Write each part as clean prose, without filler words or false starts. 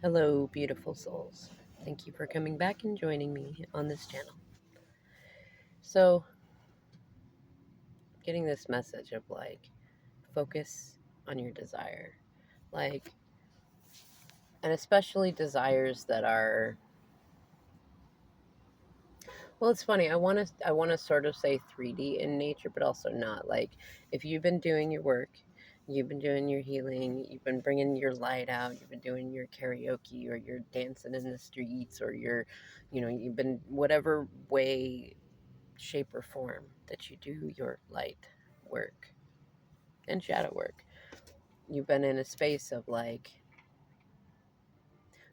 Hello, beautiful souls. Thank you for coming back and joining me on this channel. So, getting this message of focus on your desire. Like, and especially desires that are, well, it's funny. I want to sort of say 3D in nature, but also not. Like, if you've been doing your work, you've been doing your healing, you've been bringing your light out, you've been doing your karaoke, or you're dancing in the streets, or you've been whatever way, shape, or form that you do your light work and shadow work. You've been in a space of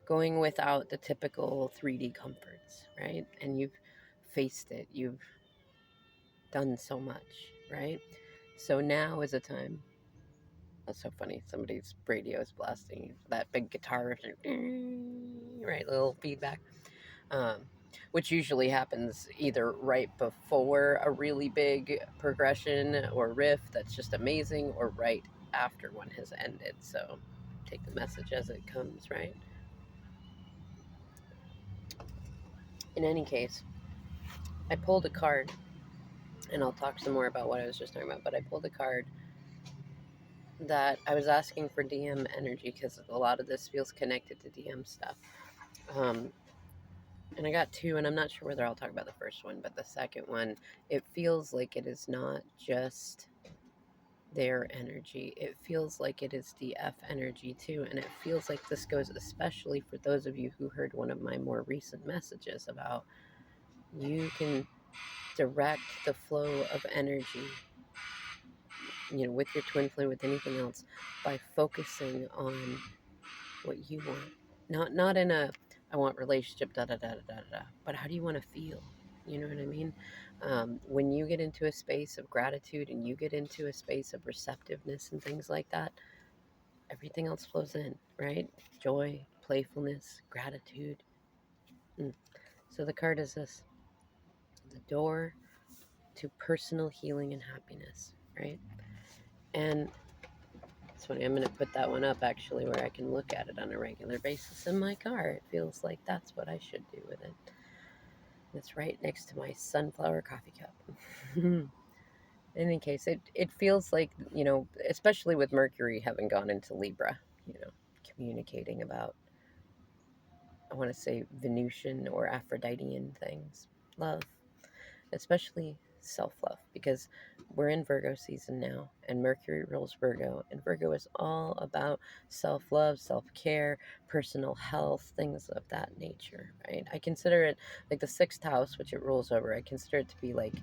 going without the typical 3D comforts, right? And you've faced it. You've done so much, right? So now is a time. That's so funny. Somebody's radio is blasting that big guitar, right? Little feedback. Um, which usually happens either right before a really big progression or riff that's just amazing, or right after one has ended. So take the message as it comes, right? In any case, I pulled a card, and I'll talk some more about what I was just talking about, but I pulled a card that I was asking for DM energy because a lot of this feels connected to DM stuff. Um, and I got two, and I'm not sure whether I'll talk about the first one, but the second one, it feels like it is not just their energy. It feels like it is DF energy too. And it feels like this goes especially for those of you who heard one of my more recent messages about you can direct the flow of energy, with your twin flame, with anything else, by focusing on what you want. Not in a I want relationship da da da da da da, but how do you want to feel? You know what I mean? When you get into a space of gratitude and you get into a space of receptiveness and things like that, everything else flows in, right? Joy, playfulness, gratitude. Mm. So the card is this: the door to personal healing and happiness, right? And it's funny, I'm going to put that one up actually where I can look at it on a regular basis in my car. It feels like that's what I should do with it. It's right next to my sunflower coffee cup. In any case, it feels like, especially with Mercury having gone into Libra, communicating about, I want to say, Venusian or Aphroditean things. Love, especially self love, because we're in Virgo season now, and Mercury rules Virgo, and Virgo is all about self love, self care, personal health, things of that nature, right? I consider it like the sixth house, which it rules over. I consider it to be like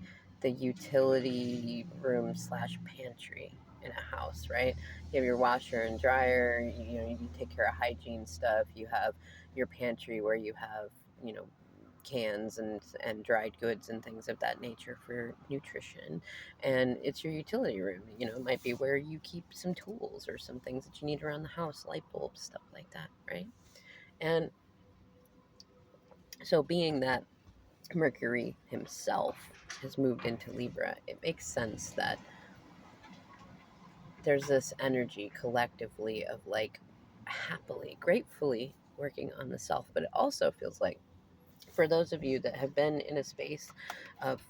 the utility room slash pantry in a house, right? You have your washer and dryer, you take care of hygiene stuff. You have your pantry where you have, cans and dried goods and things of that nature for nutrition. And it's your utility room. It might be where you keep some tools or some things that you need around the house, light bulbs, stuff like that, right? And so, being that Mercury himself has moved into Libra, it makes sense that there's this energy collectively of happily, gratefully working on the self. But it also feels like, for those of you that have been in a space of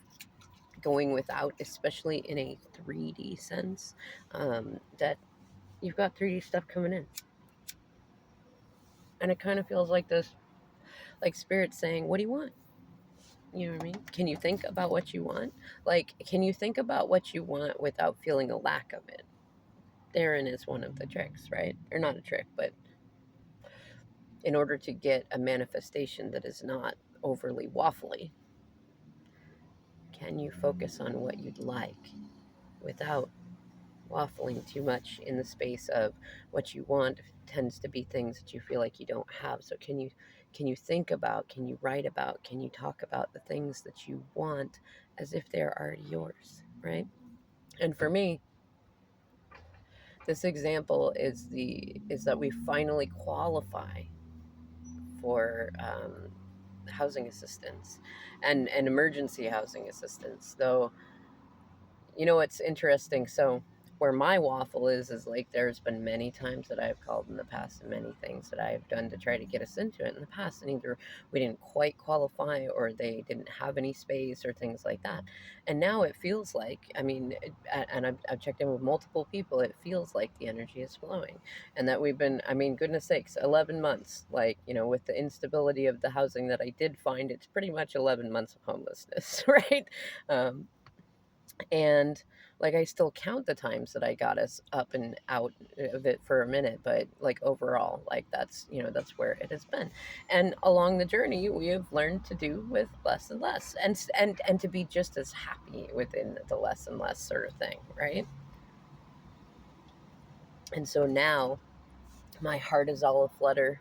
going without, especially in a 3D sense, that you've got 3D stuff coming in. And it kind of feels like this, like spirit saying, what do you want? You know what I mean? Can you think about what you want? Can you think about what you want without feeling a lack of it? Therein is one of the tricks, right? Or not a trick, but in order to get a manifestation that is not overly waffly, can you focus on what you'd like without waffling too much in the space of what you want tends to be things that you feel like you don't have. So can you think about, can you write about, can you talk about the things that you want as if they're already yours, right? And for me, this example is that we finally qualify for housing assistance and emergency housing assistance. Though, it's interesting. So where my waffle is like there's been many times that I've called in the past and many things that I've done to try to get us into it in the past, and either we didn't quite qualify or they didn't have any space or things like that. And now it feels like, I mean, and I've checked in with multiple people, it feels like the energy is flowing, and that we've been, I mean, goodness sakes, 11 months, like, with the instability of the housing that I did find, it's pretty much 11 months of homelessness, right? Um, and like I still count the times that I got us up and out of it for a minute, but like overall, like that's where it has been. And along the journey we have learned to do with less and less, and to be just as happy within the less and less sort of thing, right? And so now my heart is all aflutter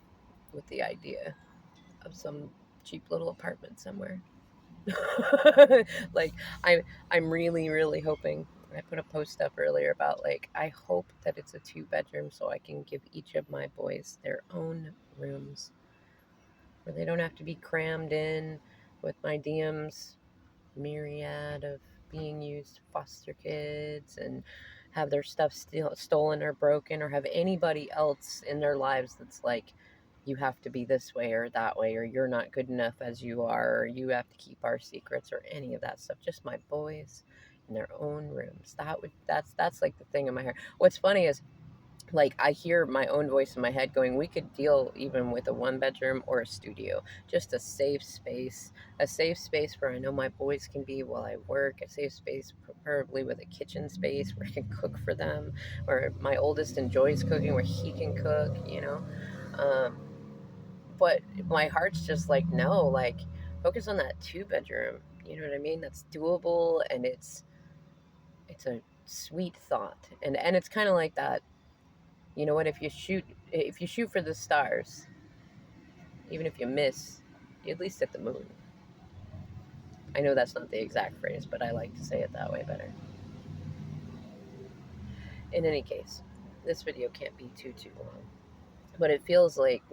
with the idea of some cheap little apartment somewhere. Like I'm really really hoping. I put a post up earlier about like I hope that it's a 2 bedroom so I can give each of my boys their own rooms where they don't have to be crammed in with my DM's myriad of being used foster kids and have their stuff stolen or broken, or have anybody else in their lives that's like, you have to be this way or that way, or you're not good enough as you are, or you have to keep our secrets, or any of that stuff. Just my boys in their own rooms. That's like the thing in my heart. What's funny is, like, I hear my own voice in my head going, we could deal even with a 1 bedroom or a studio, just a safe space where I know my boys can be while I work, a safe space, preferably with a kitchen space where I can cook for them, where my oldest enjoys cooking, where he can cook. Um, but my heart's just like, no, like, focus on that 2 bedroom. You know what I mean? That's doable, and it's a sweet thought, and it's kind of like that. You know what? If you shoot for the stars, even if you miss, you at least hit the moon. I know that's not the exact phrase, but I like to say it that way better. In any case, this video can't be too long. But it feels like,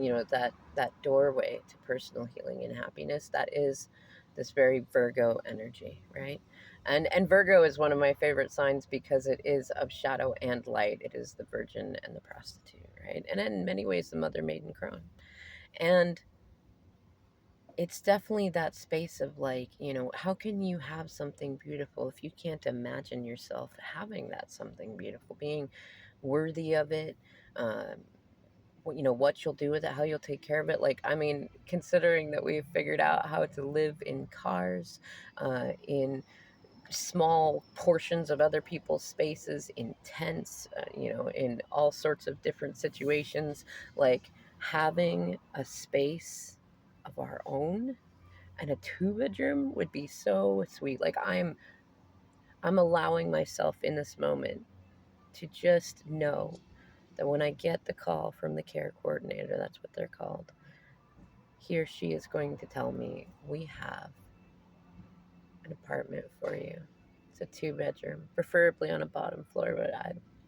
that doorway to personal healing and happiness, that is this very Virgo energy, right? And Virgo is one of my favorite signs because it is of shadow and light. It is the virgin and the prostitute, right? And in many ways the mother maiden crone. And it's definitely that space of like, how can you have something beautiful if you can't imagine yourself having that something beautiful, being worthy of it? Um, what you'll do with it, how you'll take care of it. Like, I mean, considering that we've figured out how to live in cars, in small portions of other people's spaces, in tents, in all sorts of different situations, like having a space of our own and a 2 bedroom would be so sweet. Like, I'm allowing myself in this moment to just know that when I get the call from the care coordinator, that's what they're called, he or she is going to tell me, we have an apartment for you. It's a 2 bedroom, preferably on a bottom floor, but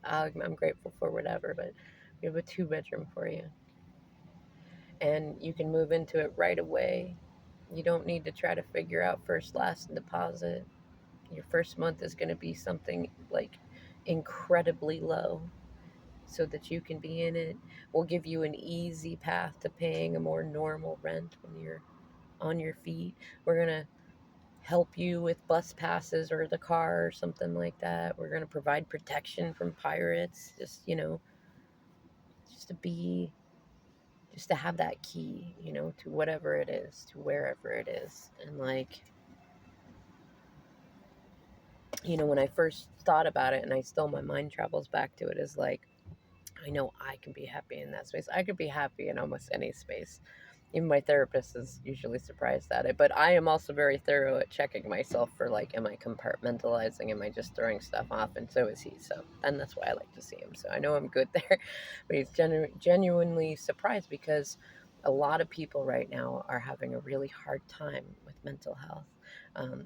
I'm grateful for whatever, but we have a 2 bedroom for you. And you can move into it right away. You don't need to try to figure out first, last, and deposit. Your first month is going to be something like incredibly low so that you can be in it. We'll give you an easy path to paying a more normal rent when you're on your feet. We're going to help you with bus passes or the car or something like that. We're going to provide protection from pirates, just to be, just to have that key, to whatever it is, to wherever it is. And like, when I first thought about it, and I still, my mind travels back to it, is like, I know I can be happy in that space. I could be happy in almost any space. Even my therapist is usually surprised at it. But I am also very thorough at checking myself for like, am I compartmentalizing? Am I just throwing stuff off? And so is he. So, and that's why I like to see him. So I know I'm good there. But he's genuinely surprised because a lot of people right now are having a really hard time with mental health,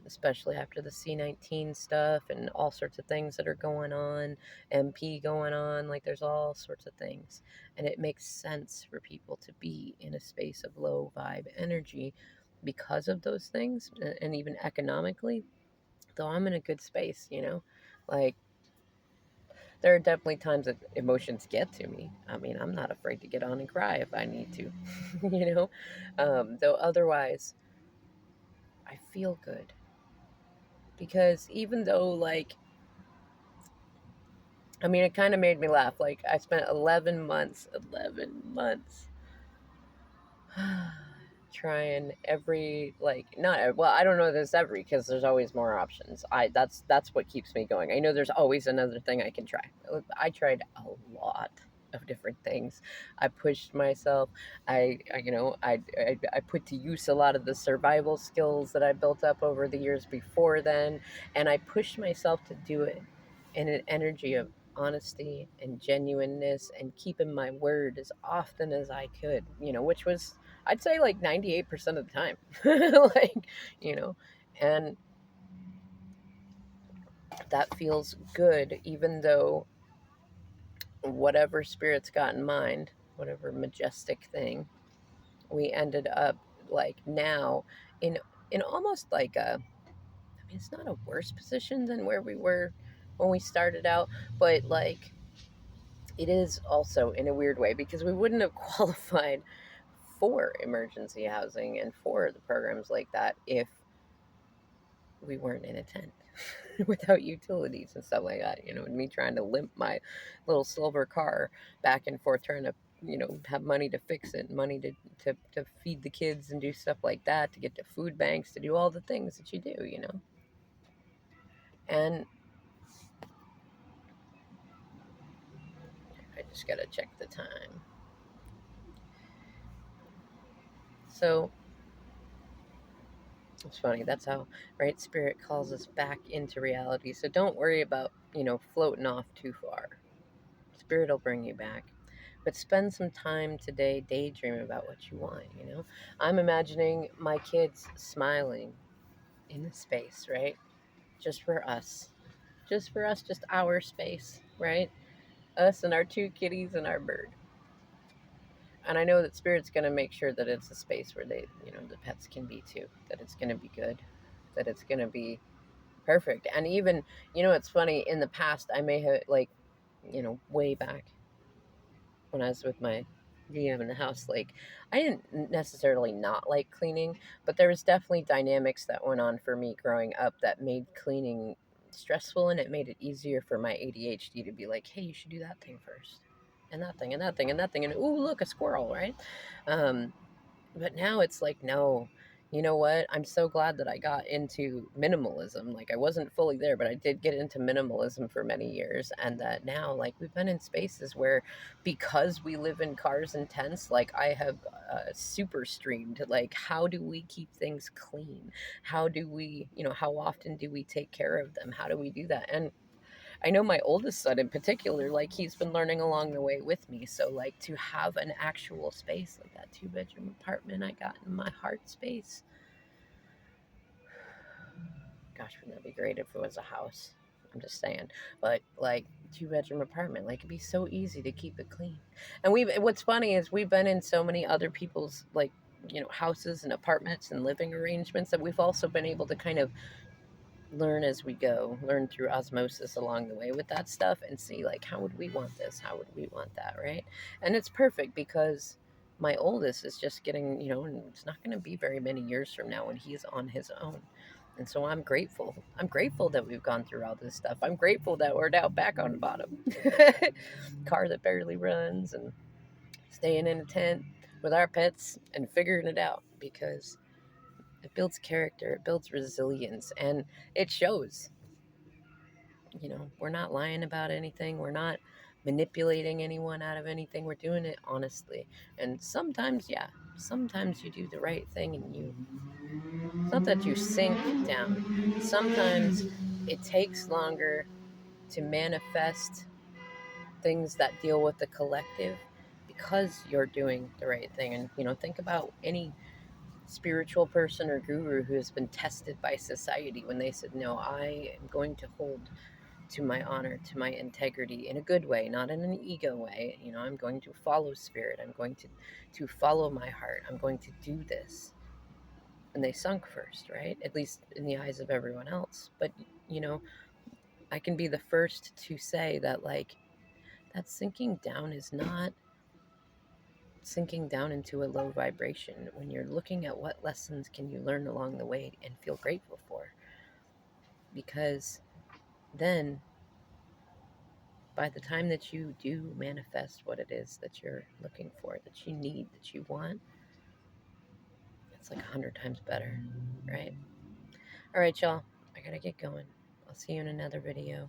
especially after the C-19 stuff and all sorts of things that are going on, MP going on. Like, there's all sorts of things. And it makes sense for people to be in a space of low vibe energy because of those things. And even economically, though I'm in a good space, like, there are definitely times that emotions get to me. I mean, I'm not afraid to get on and cry if I need to, you know? Though otherwise, I feel good. Because even though, like, I mean, it kind of made me laugh. Like, I spent 11 months trying every, like, not, well, I don't know if there's every, because there's always more options. That's what keeps me going. I know there's always another thing I can try. I tried a lot of different things. I pushed myself. I put to use a lot of the survival skills that I built up over the years before then, and I pushed myself to do it in an energy of honesty and genuineness and keeping my word as often as I could, which was, I'd say, like 98% of the time. Like, you know, and that feels good, even though whatever spirits got in mind, whatever majestic thing, we ended up like now in almost like a, I mean, it's not a worse position than where we were when we started out, but like it is also in a weird way because we wouldn't have qualified for emergency housing and for the programs like that if we weren't in a tent without utilities and stuff like that. And me trying to limp my little silver car back and forth, trying to, have money to fix it, money to feed the kids and do stuff like that, to get to food banks, to do all the things that you do. And I just got to check the time. So it's funny. That's how, right? Spirit calls us back into reality. So don't worry about, floating off too far. Spirit will bring you back. But spend some time today daydreaming about what you want. I'm imagining my kids smiling in the space, right? Just for us. Just for us, just our space, right? Us and our two kitties and our bird. And I know that Spirit's going to make sure that it's a space where the pets can be too, that it's going to be good, that it's going to be perfect. And even, it's funny, in the past, I may have, like, way back when I was with my DM in the house, like, I didn't necessarily not like cleaning, but there was definitely dynamics that went on for me growing up that made cleaning stressful, and it made it easier for my ADHD to be like, hey, you should do that thing first. And that thing, and that thing, and that thing, and ooh, look, a squirrel, right? Um, but now it's like, no, you know what? I'm so glad that I got into minimalism. Like, I wasn't fully there, but I did get into minimalism for many years. And that now, like, we've been in spaces where, because we live in cars and tents, like, I have super streamed, like, how do we keep things clean? How do we, how often do we take care of them? How do we do that? And I know my oldest son in particular, like, he's been learning along the way with me. So, like, to have an actual space like that 2-bedroom apartment I got in my heart space, gosh, wouldn't that be great if it was a house? I'm just saying. But, like, 2-bedroom apartment, like, it'd be so easy to keep it clean. And what's funny is we've been in so many other people's, like, houses and apartments and living arrangements that we've also been able to kind of learn as we go, learn through osmosis along the way with that stuff, and see, like, how would we want this? How would we want that, right? And it's perfect because my oldest is just getting, and it's not going to be very many years from now when he's on his own. And so I'm grateful. I'm grateful that we've gone through all this stuff. I'm grateful that we're now back on the bottom. Car that barely runs, and staying in a tent with our pets and figuring it out, because it builds character, it builds resilience, and it shows. We're not lying about anything. We're not manipulating anyone out of anything. We're doing it honestly. And sometimes, yeah, sometimes you do the right thing and it's not that you sink down. Sometimes it takes longer to manifest things that deal with the collective because you're doing the right thing. And, think about any spiritual person or guru who has been tested by society when they said, no, I am going to hold to my honor, to my integrity in a good way, not in an ego way. I'm going to follow spirit. I'm going to follow my heart. I'm going to do this. And they sunk first, right? At least in the eyes of everyone else. But, you know, I can be the first to say that, like, that sinking down is not sinking down into a low vibration when you're looking at what lessons can you learn along the way and feel grateful for. Because then, by the time that you do manifest what it is that you're looking for, that you need, that you want, it's like 100 times better, right? All right, y'all. I gotta get going. I'll see you in another video.